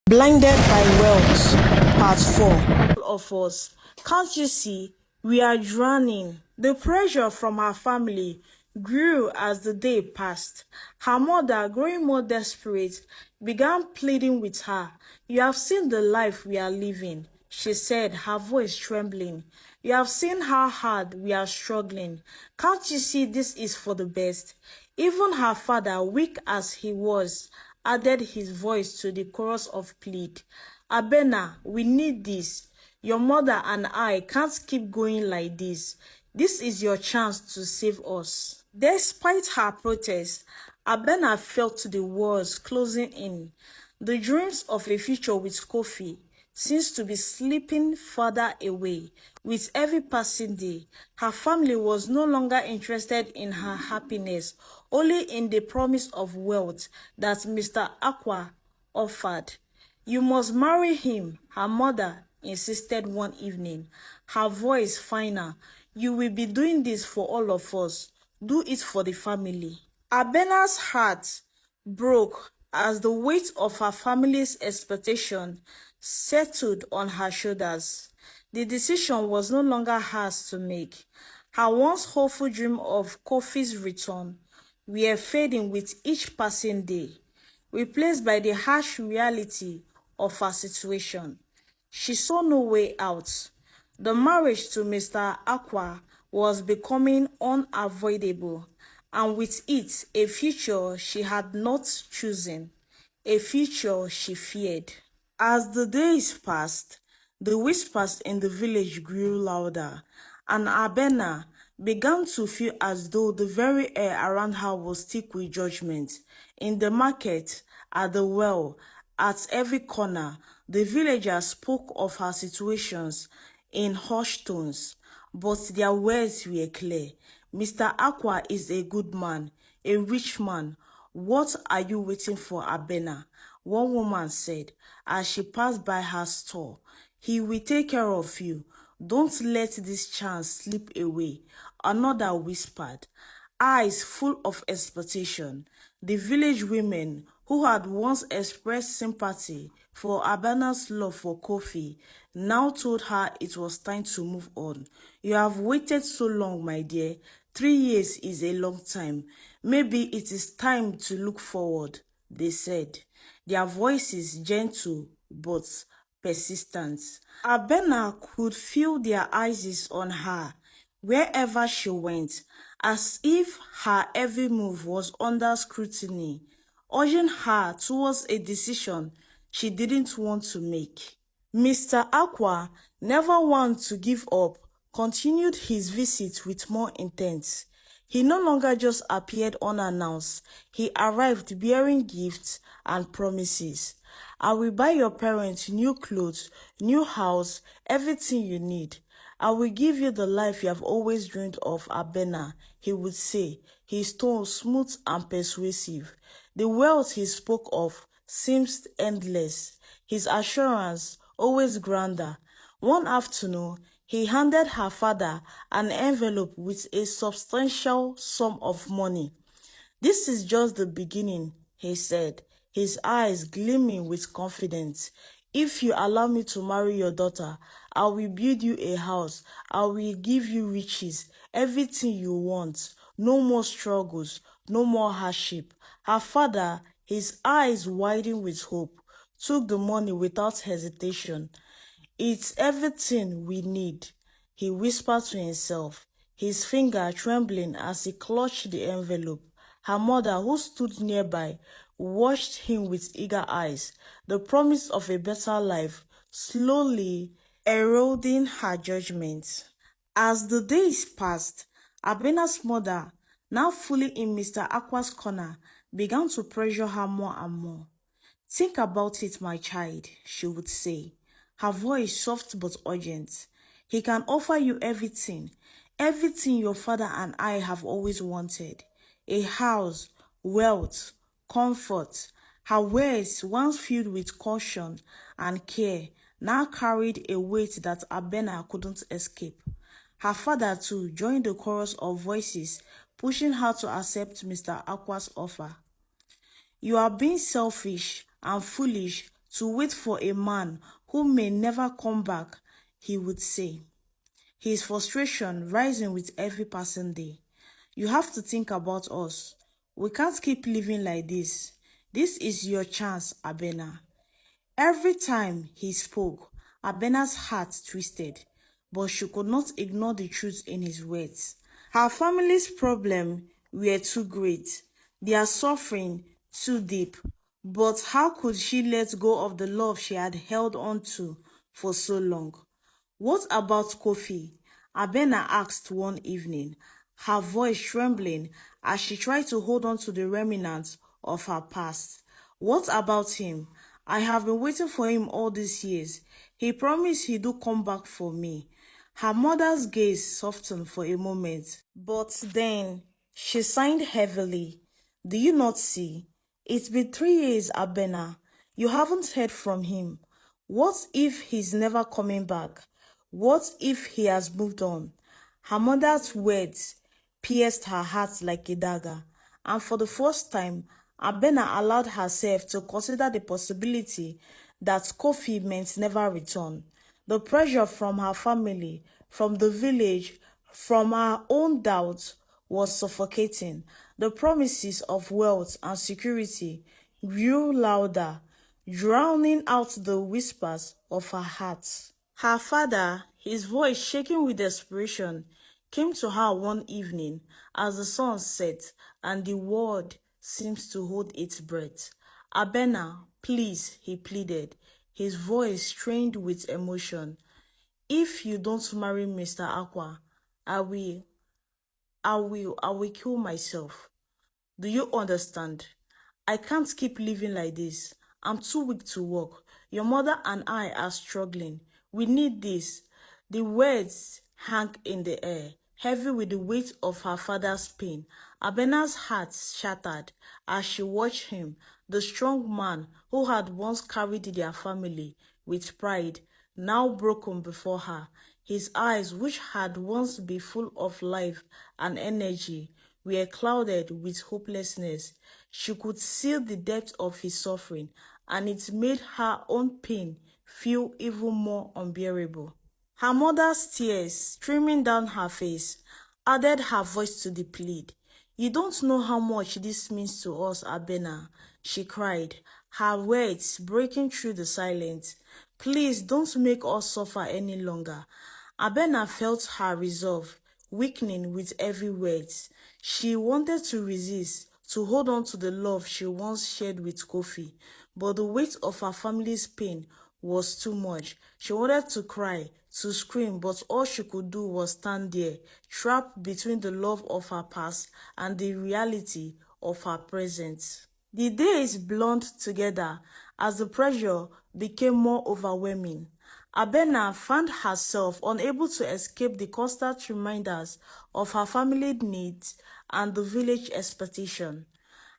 Blinded by wealth, Part 4. All of us, can't you see, we are drowning. The pressure from her family grew as the day passed. Her mother, growing more desperate, began pleading with her. You have seen the life we are living, she said, her voice trembling. You have seen how hard we are struggling. Can't you see this is for the best? Even her father, weak as he was, added his voice to the chorus of plead. Abena, we need this. Your mother and I can't keep going like this. This is your chance to save us. Despite her protest, Abena felt the walls closing in. The dreams of a future with Kofi seems to be slipping further away. With every passing day, her family was no longer interested in her happiness, only in the promise of wealth that Mr. Aqua offered. You must marry him, her mother insisted one evening, her voice finer. You will be doing this for all of us. Do it for the family. Abena's heart broke as the weight of her family's expectation settled on her shoulders. The decision was no longer hers to make. Her once hopeful dream of Kofi's return were fading with each passing day, replaced by the harsh reality of her situation. She saw no way out. The marriage to Mr. Aqua was becoming unavoidable, and with it a future she had not chosen, a future she feared. As the days passed, the whispers in the village grew louder, and Abena began to feel as though the very air around her was thick with judgment. In the market, at the well, at every corner, the villagers spoke of her situations in hushed tones, but their words were clear. Mr. Aqua is a good man, a rich man. What are you waiting for, Abena? One woman said as she passed by her store. He will take care of you. Don't let this chance slip away. Another whispered, eyes full of expectation. The village women who had once expressed sympathy for Abena's love for Kofi now told her it was time to move on. You have waited so long, my dear. 3 years is a long time. Maybe it is time to look forward, they said, their voices gentle but persistent. Abena could feel their eyes on her wherever she went, as if her every move was under scrutiny, urging her towards a decision she didn't want to make. Mr. Aqua, never one to give up, continued his visit with more intent. He no longer just appeared unannounced. He arrived bearing gifts and promises. I will buy your parents new clothes, new house, everything you need. I will give you the life you have always dreamed of, Abena, he would say, his tone smooth and persuasive. The wealth he spoke of seemed endless, his assurance always grander. One afternoon, he handed her father an envelope with a substantial sum of money. This is just the beginning, he said, his eyes gleaming with confidence. If you allow me to marry your daughter, I will build you a house. I will give you riches, everything you want. No more struggles, no more hardship. Her father, his eyes widened with hope, took the money without hesitation. It's everything we need, he whispered to himself, his finger trembling as he clutched the envelope. Her mother, who stood nearby, watched him with eager eyes, the promise of a better life slowly eroding her judgment. As the days passed, Abena's mother, now fully in Mr. Aqua's corner, began to pressure her more and more. Think about it, my child, she would say, her voice soft but urgent. He can offer you everything, everything your father and I have always wanted. A house, wealth, comfort. Her words, once filled with caution and care, now carried a weight that Abena couldn't escape. Her father, too, joined the chorus of voices, pushing her to accept Mr. Aqua's offer. You are being selfish and foolish to wait for a man who may never come back, he would say, his frustration rising with every passing day. You have to think about us. We can't keep living like this. This is your chance, Abena. Every time he spoke, Abena's heart twisted, but she could not ignore the truth in his words. Her family's problems were too great, their suffering too deep, but how could she let go of the love she had held on to for so long? What about Kofi? Abena asked one evening, her voice trembling as she tried to hold on to the remnants of her past. What about him? I have been waiting for him all these years. He promised he'd come back for me. Her mother's gaze softened for a moment, but then she sighed heavily. Do you not see? It's been 3 years, Abena. You haven't heard from him. What if he's never coming back? What if he has moved on? Her mother's words pierced her heart like a dagger, and for the first time, Abena allowed herself to consider the possibility that Kofi meant never return. The pressure from her family, from the village, from her own doubts was suffocating. The promises of wealth and security grew louder, drowning out the whispers of her heart. Her father, his voice shaking with desperation, came to her one evening as the sun set and the world seems to hold its breath. Abena, please, he pleaded, his voice strained with emotion. If you don't marry Mr. Aqua, I will kill myself. Do you understand? I can't keep living like this. I'm too weak to walk. Your mother and I are struggling. We need this. The words hung in the air, heavy with the weight of her father's pain. Abena's heart shattered as she watched him, the strong man who had once carried their family with pride, now broken before her. His eyes, which had once been full of life and energy, were clouded with hopelessness. She could see the depth of his suffering, and it made her own pain feel even more unbearable. Her mother's tears, streaming down her face, added her voice to the plead. You don't know how much this means to us, Abena, she cried, her words breaking through the silence. Please don't make us suffer any longer. Abena felt her resolve weakening with every word. She wanted to resist, to hold on to the love she once shared with Kofi, but the weight of her family's pain was too much. She wanted to cry, to scream, but all she could do was stand there, trapped between the love of her past and the reality of her present. The days blurred together as the pressure became more overwhelming. Abena found herself unable to escape the constant reminders of her family needs and the village expectation.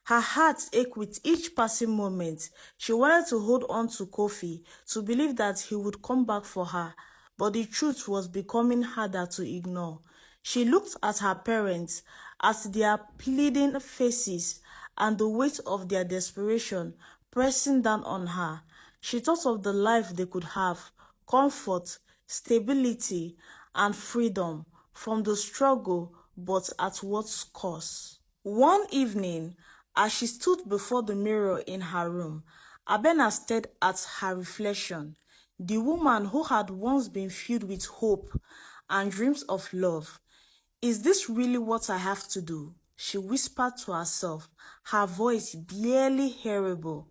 Her heart ached with each passing moment. She wanted to hold on to Kofi, to believe that he would come back for her, but the truth was becoming harder to ignore. She looked at her parents, at their pleading faces, and the weight of their desperation pressing down on her. She thought of the life they could have, comfort, stability, and freedom from the struggle, but at what cost? One evening, as she stood before the mirror in her room, Abena stared at her reflection, the woman who had once been filled with hope and dreams of love. Is this really what I have to do? She whispered to herself, her voice barely hearable.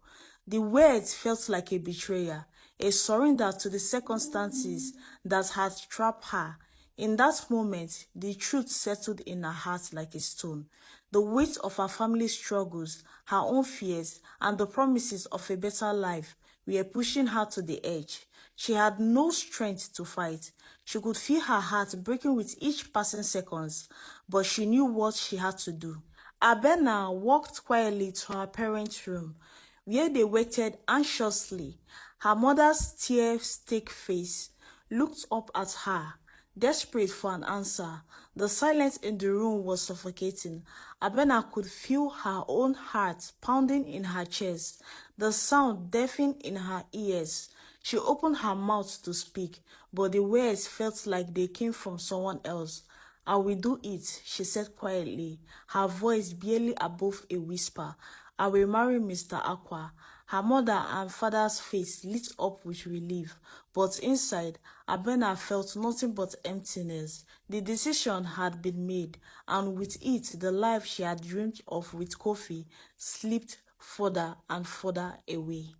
The words felt like a betrayal, a surrender to the circumstances that had trapped her. In that moment, the truth settled in her heart like a stone. The weight of her family's struggles, her own fears, and the promises of a better life were pushing her to the edge. She had no strength to fight. She could feel her heart breaking with each passing seconds, but she knew what she had to do. Abena walked quietly to her parents' room, where they waited anxiously. Her mother's tear-stained face looked up at her, desperate for an answer. The silence in the room was suffocating. Abena could feel her own heart pounding in her chest, the sound deafening in her ears. She opened her mouth to speak, but the words felt like they came from someone else. "I will do it," she said quietly, her voice barely above a whisper. "I will marry Mr. Aqua." Her mother and father's face lit up with relief, but inside, Abena felt nothing but emptiness. The decision had been made, and with it, the life she had dreamed of with Kofi slipped further and further away.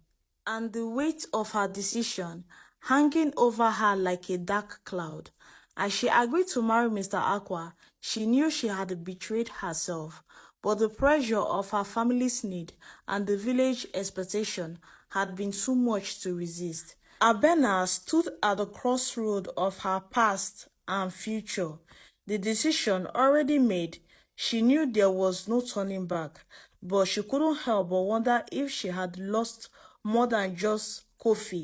And the weight of her decision hanging over her like a dark cloud. As she agreed to marry Mr. Aqua, she knew she had betrayed herself, but the pressure of her family's need and the village expectation had been too much to resist. Abena stood at the crossroad of her past and future. The decision already made, she knew there was no turning back, but she couldn't help but wonder if she had lost more than just Kofi.